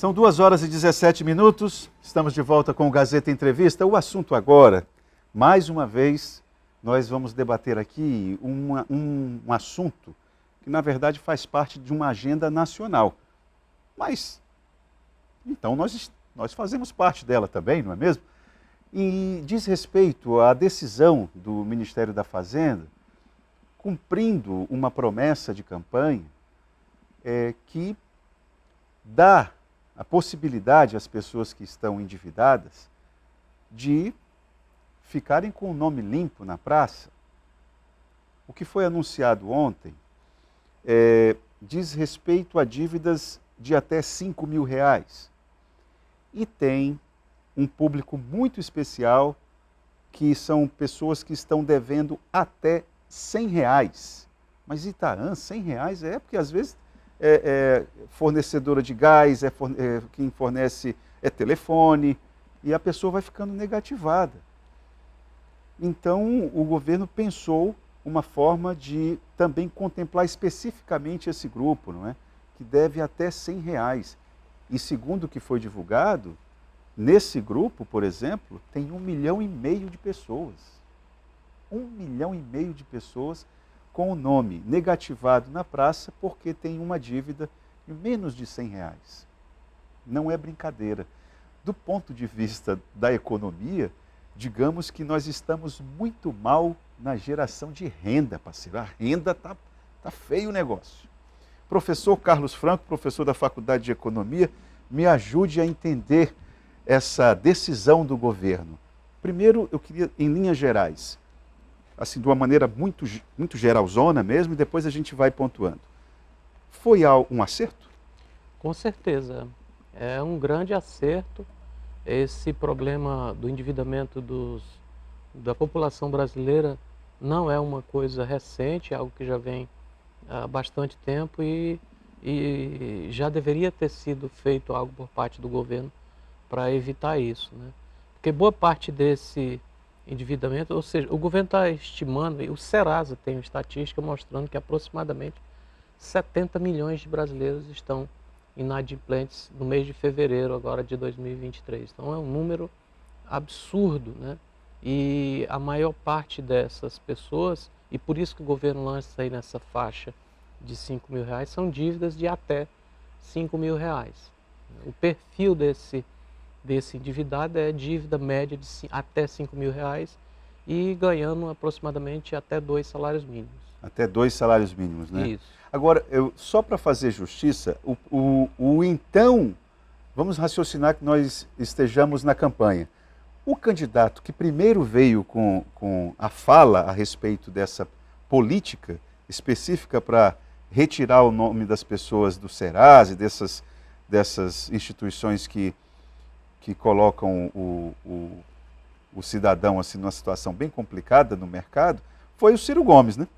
São 2h17, estamos de volta com o Gazeta Entrevista. O assunto agora, mais uma vez, nós vamos debater aqui um assunto que, na verdade, faz parte de uma agenda nacional. Mas, então, nós fazemos parte dela também, não é mesmo? E diz respeito à decisão do Ministério da Fazenda, cumprindo uma promessa de campanha que dá a possibilidade às pessoas que estão endividadas de ficarem com o nome limpo na praça. O que foi anunciado ontem diz respeito a dívidas de até R$5.000 e tem um público muito especial, que são pessoas que estão devendo até R$100. Mas Itaã, R$100 porque às vezes fornecedora de gás, quem fornece telefone, e a pessoa vai ficando negativada. Então, o governo pensou uma forma de também contemplar especificamente esse grupo, não é? Que deve até R$100. E segundo o que foi divulgado, nesse grupo, por exemplo, tem 1,5 milhão de pessoas. 1,5 milhão de pessoas com o nome negativado na praça porque tem uma dívida de menos de R$100. Não é brincadeira. Do ponto de vista da economia, digamos que nós estamos muito mal na geração de renda, parceiro. A renda tá feio o negócio. Professor Carlos Franco, professor da Faculdade de Economia, me ajude a entender essa decisão do governo. Primeiro, eu queria, em linhas gerais, assim, de uma maneira muito geralzona mesmo, e depois a gente vai pontuando. Foi um acerto? Com certeza. É um grande acerto. Esse problema do endividamento da população brasileira não é uma coisa recente, é algo que já vem há bastante tempo e já deveria ter sido feito algo por parte do governo para evitar isso, né? Porque boa parte desse endividamento, ou seja, o governo está estimando, e o Serasa tem uma estatística mostrando que aproximadamente 70 milhões de brasileiros estão inadimplentes no mês de fevereiro agora de 2023. Então é um número absurdo, né? E a maior parte dessas pessoas, e por isso que o governo lança aí nessa faixa de R$5.000, são dívidas de até R$5.000. O perfil desse endividado é dívida média de até R$5.000 e ganhando aproximadamente até 2 salários mínimos. Até 2 salários mínimos, né? Isso. Agora, só para fazer justiça, então, vamos raciocinar que nós estejamos na campanha. O candidato que primeiro veio com a fala a respeito dessa política específica para retirar o nome das pessoas do Serasa e dessas instituições que colocam o cidadão assim, numa situação bem complicada no mercado, foi o Ciro Gomes, né?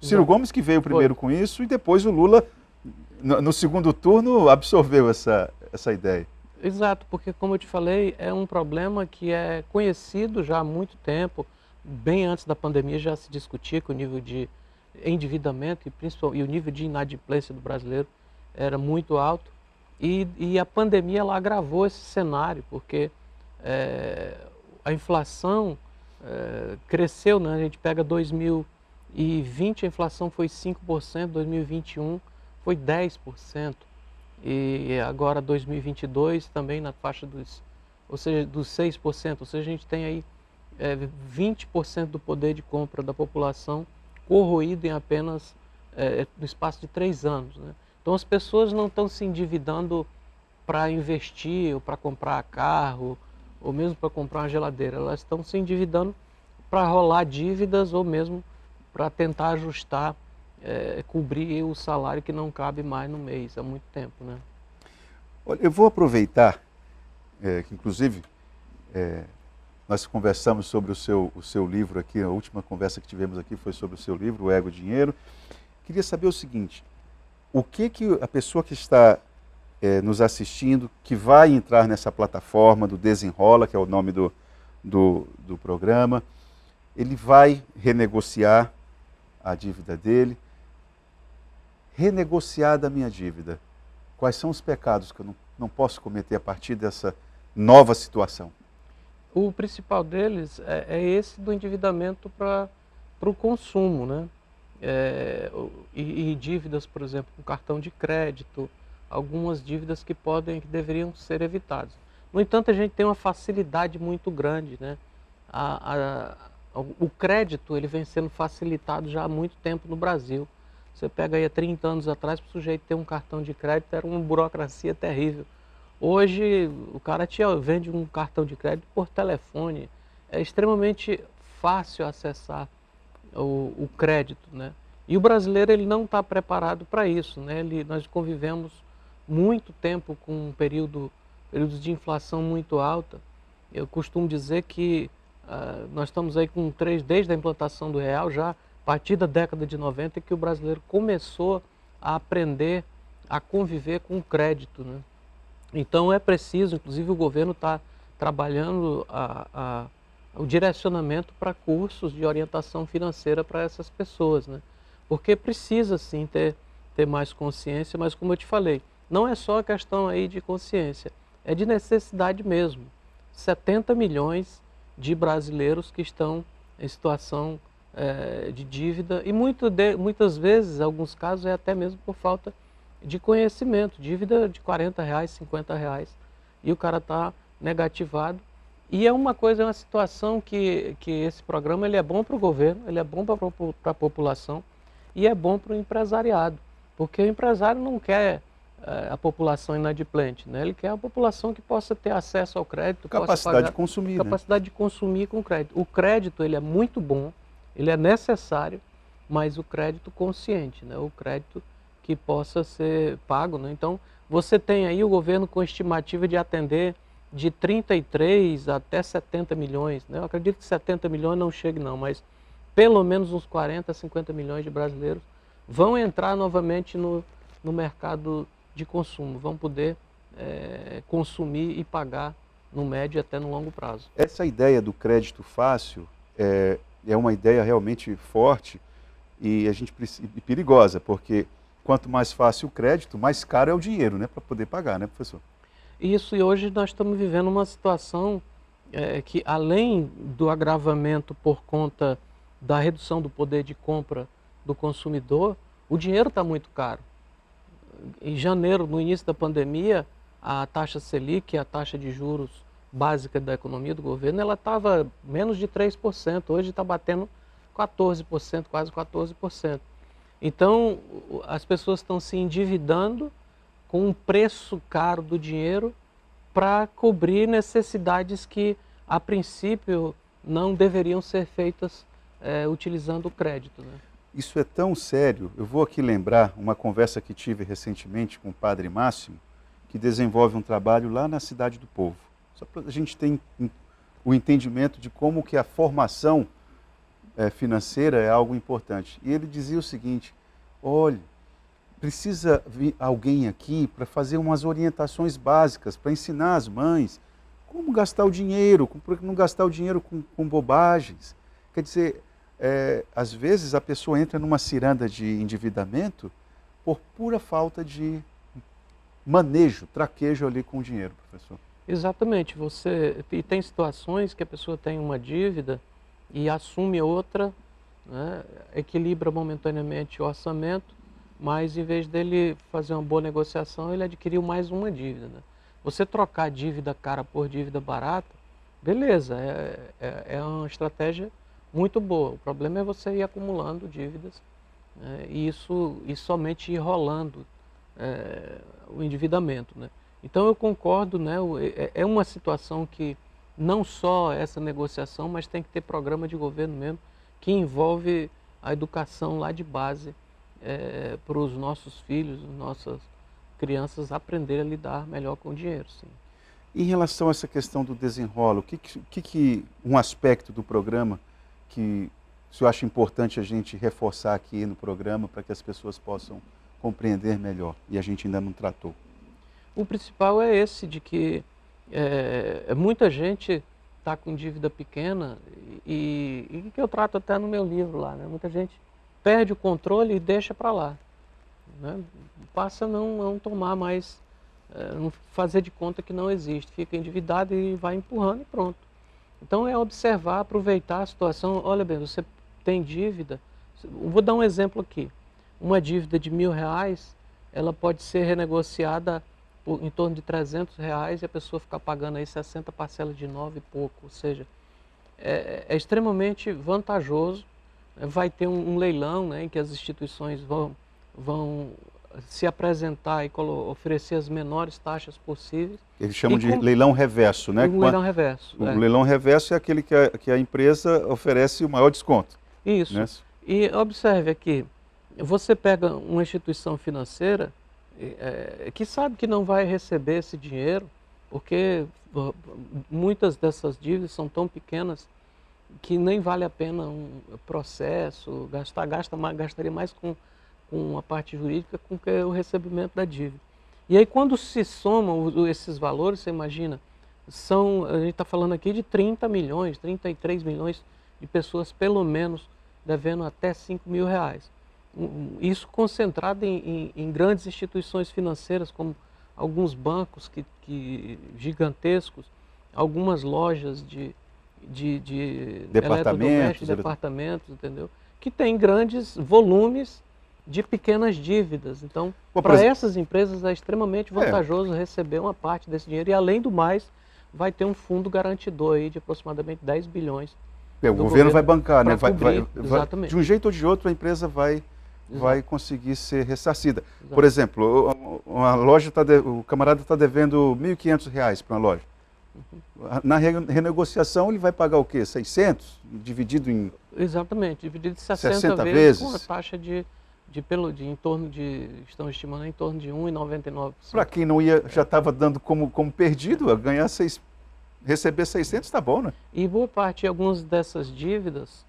O Ciro Gomes que veio primeiro com isso e depois o Lula, no segundo turno, absorveu essa ideia. Exato, porque como eu te falei, é um problema que é conhecido já há muito tempo, bem antes da pandemia já se discutia que o nível de endividamento e o nível de inadimplência do brasileiro era muito alto. E a pandemia ela agravou esse cenário, porque a inflação cresceu, né? A gente pega 2020, a inflação foi 5%, 2021 foi 10%, e agora 2022 também na faixa dos 6%, ou seja, a gente tem aí 20% do poder de compra da população corroído em apenas no espaço de 3 anos, né? Então as pessoas não estão se endividando para investir, ou para comprar carro, ou mesmo para comprar uma geladeira. Elas estão se endividando para rolar dívidas ou mesmo para tentar ajustar, cobrir o salário que não cabe mais no mês há muito tempo, né? Olha, eu vou aproveitar, que inclusive nós conversamos sobre o seu livro aqui, a última conversa que tivemos aqui foi sobre o seu livro, O Ego e o Dinheiro. Queria saber o seguinte: o que a pessoa que está nos assistindo, que vai entrar nessa plataforma do Desenrola, que é o nome do programa, ele vai renegociar a dívida dele. Renegociada a minha dívida, quais são os pecados que eu não posso cometer a partir dessa nova situação? O principal deles é esse do endividamento para o consumo, né? E dívidas, por exemplo, com cartão de crédito, algumas dívidas que deveriam ser evitadas. No entanto, a gente tem uma facilidade muito grande, né? O crédito ele vem sendo facilitado já há muito tempo no Brasil. Você pega aí há 30 anos atrás, para o sujeito ter um cartão de crédito era uma burocracia terrível. Hoje o cara vende um cartão de crédito por telefone. É extremamente fácil acessar o crédito, né? E o brasileiro ele não está preparado para isso, né? Nós convivemos muito tempo com períodos de inflação muito alta. Eu costumo dizer que nós estamos aí desde a implantação do real, já a partir da década de 90, que o brasileiro começou a aprender a conviver com o crédito, né? Então é preciso, inclusive o governo está trabalhando o direcionamento para cursos de orientação financeira para essas pessoas, né? Porque precisa sim ter mais consciência, mas como eu te falei, não é só a questão aí de consciência, é de necessidade mesmo. 70 milhões de brasileiros que estão em situação de dívida e muitas vezes, em alguns casos, é até mesmo por falta de conhecimento, dívida de R$ 40, R$ 50, e o cara está negativado. E é uma situação que esse programa ele é bom para o governo, ele é bom para a população e é bom para o empresariado, porque o empresário não quer a população inadimplente, né? Ele quer a população que possa ter acesso ao crédito, Capacidade de consumir, capacidade de consumir com crédito. O crédito ele é muito bom, ele é necessário, mas o crédito consciente, né? O crédito que possa ser pago, né? Então, você tem aí o governo com estimativa de atender de 33 até 70 milhões, né? Eu acredito que 70 milhões não chegue não, mas pelo menos uns 40, 50 milhões de brasileiros vão entrar novamente no mercado de consumo, vão poder consumir e pagar no médio e até no longo prazo. Essa ideia do crédito fácil é uma ideia realmente forte e perigosa, porque quanto mais fácil o crédito, mais caro é o dinheiro, né, para poder pagar, né, professor? Isso, e hoje nós estamos vivendo uma situação que, além do agravamento por conta da redução do poder de compra do consumidor, o dinheiro está muito caro. Em janeiro, no início da pandemia, a taxa Selic, a taxa de juros básica da economia do governo, ela estava menos de 3%, hoje está batendo 14%, quase 14%. Então, as pessoas estão se endividando com um preço caro do dinheiro para cobrir necessidades que, a princípio, não deveriam ser feitas utilizando o crédito, né? Isso é tão sério. Eu vou aqui lembrar uma conversa que tive recentemente com o Padre Máximo, que desenvolve um trabalho lá na Cidade do Povo. Só para a gente ter o entendimento de como que a formação financeira é algo importante. E ele dizia o seguinte: olha, precisa vir alguém aqui para fazer umas orientações básicas, para ensinar as mães como gastar o dinheiro, como não gastar o dinheiro com bobagens. Quer dizer, às vezes a pessoa entra numa ciranda de endividamento por pura falta de manejo, traquejo ali com o dinheiro, professor. Exatamente. E tem situações que a pessoa tem uma dívida e assume outra, né, equilibra momentaneamente o orçamento, mas em vez dele fazer uma boa negociação, ele adquiriu mais uma dívida, né? Você trocar dívida cara por dívida barata, beleza, é uma estratégia muito boa. O problema é você ir acumulando dívidas, né, e somente ir rolando o endividamento, né? Então eu concordo, né, é uma situação que não só essa negociação, mas tem que ter programa de governo mesmo, que envolve a educação lá de base, para os nossos filhos, nossas crianças aprenderem a lidar melhor com o dinheiro, sim. Em relação a essa questão do desenrolo, um aspecto do programa que o senhor acha importante a gente reforçar aqui no programa para que as pessoas possam compreender melhor e a gente ainda não tratou? O principal é esse, de que muita gente está com dívida pequena e que eu trato até no meu livro lá, né? Muita gente perde o controle e deixa para lá, né? Passa a não tomar mais não fazer de conta que não existe, fica endividado e vai empurrando e pronto. Então é observar, aproveitar a situação. Olha bem, você tem dívida, vou dar um exemplo aqui. Uma dívida de R$ 1.000, ela pode ser renegociada em torno de R$ 300 e a pessoa ficar pagando aí 60 parcelas de 9 e pouco. Ou seja, é extremamente vantajoso. Vai ter um leilão, né, em que as instituições vão se apresentar e oferecer as menores taxas possíveis. Eles chamam de leilão reverso, né? Um leilão reverso. O leilão reverso é aquele que a empresa oferece o maior desconto. Isso. Né? E observe aqui, você pega uma instituição financeira que sabe que não vai receber esse dinheiro, porque muitas dessas dívidas são tão pequenas que nem vale a pena um processo, gastaria mais com a parte jurídica com que o recebimento da dívida. E aí quando se somam esses valores, você imagina, a gente está falando aqui de 30 milhões, 33 milhões de pessoas pelo menos devendo até R$ 5.000. Isso concentrado em grandes instituições financeiras, como alguns bancos gigantescos, algumas lojas de departamentos, entendeu? Que tem grandes volumes de pequenas dívidas. Então, para essas empresas é extremamente vantajoso receber uma parte desse dinheiro e, além do mais, vai ter um fundo garantidor aí de aproximadamente 10 bilhões. O governo vai bancar, né? Exatamente. De um jeito ou de outro, a empresa vai conseguir ser ressarcida. Exato. Por exemplo, uma loja o camarada está devendo R$ 1.500 para uma loja. Na renegociação ele vai pagar o quê? 600? Dividido em... Exatamente, dividido em 60 vezes com a taxa em torno de, estão estimando em torno de 1,99%. Para quem não já estava dando como perdido, receber 600 está bom, né? E boa parte, algumas dessas dívidas,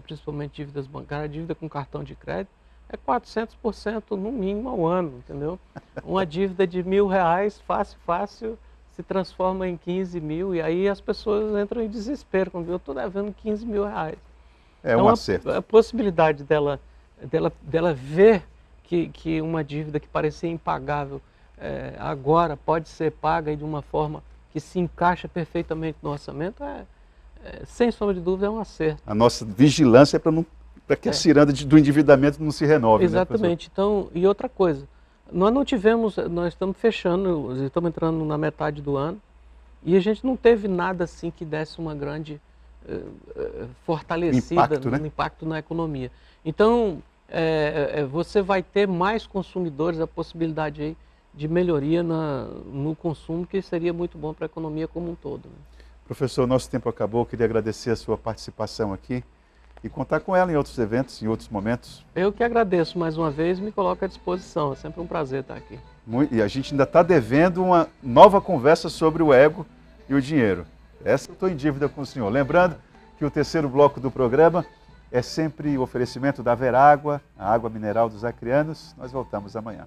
principalmente dívidas bancárias, dívida com cartão de crédito, é 400% no mínimo ao ano, entendeu? Uma dívida de R$ 1.000, fácil, se transforma em 15 mil, e aí as pessoas entram em desespero, quando eu estou devendo R$ 15.000. Então, acerto. A possibilidade dela ver que uma dívida que parecia impagável agora pode ser paga de uma forma que se encaixa perfeitamente no orçamento, sem sombra de dúvida, é um acerto. A nossa vigilância é para que a ciranda do endividamento não se renove. Exatamente. Né, então, e outra coisa, nós estamos fechando, estamos entrando na metade do ano, e a gente não teve nada assim que desse uma grande fortalecida no impacto na economia. Então, você vai ter mais consumidores, a possibilidade aí de melhoria no consumo, que seria muito bom para a economia como um todo. Né? Professor, nosso tempo acabou, eu queria agradecer a sua participação aqui e contar com ela em outros eventos, em outros momentos. Eu que agradeço mais uma vez e me coloco à disposição, é sempre um prazer estar aqui. E a gente ainda está devendo uma nova conversa sobre o ego e o dinheiro. Essa eu estou em dívida com o senhor. Lembrando que o terceiro bloco do programa é sempre o oferecimento da Verágua, a água mineral dos acrianos. Nós voltamos amanhã.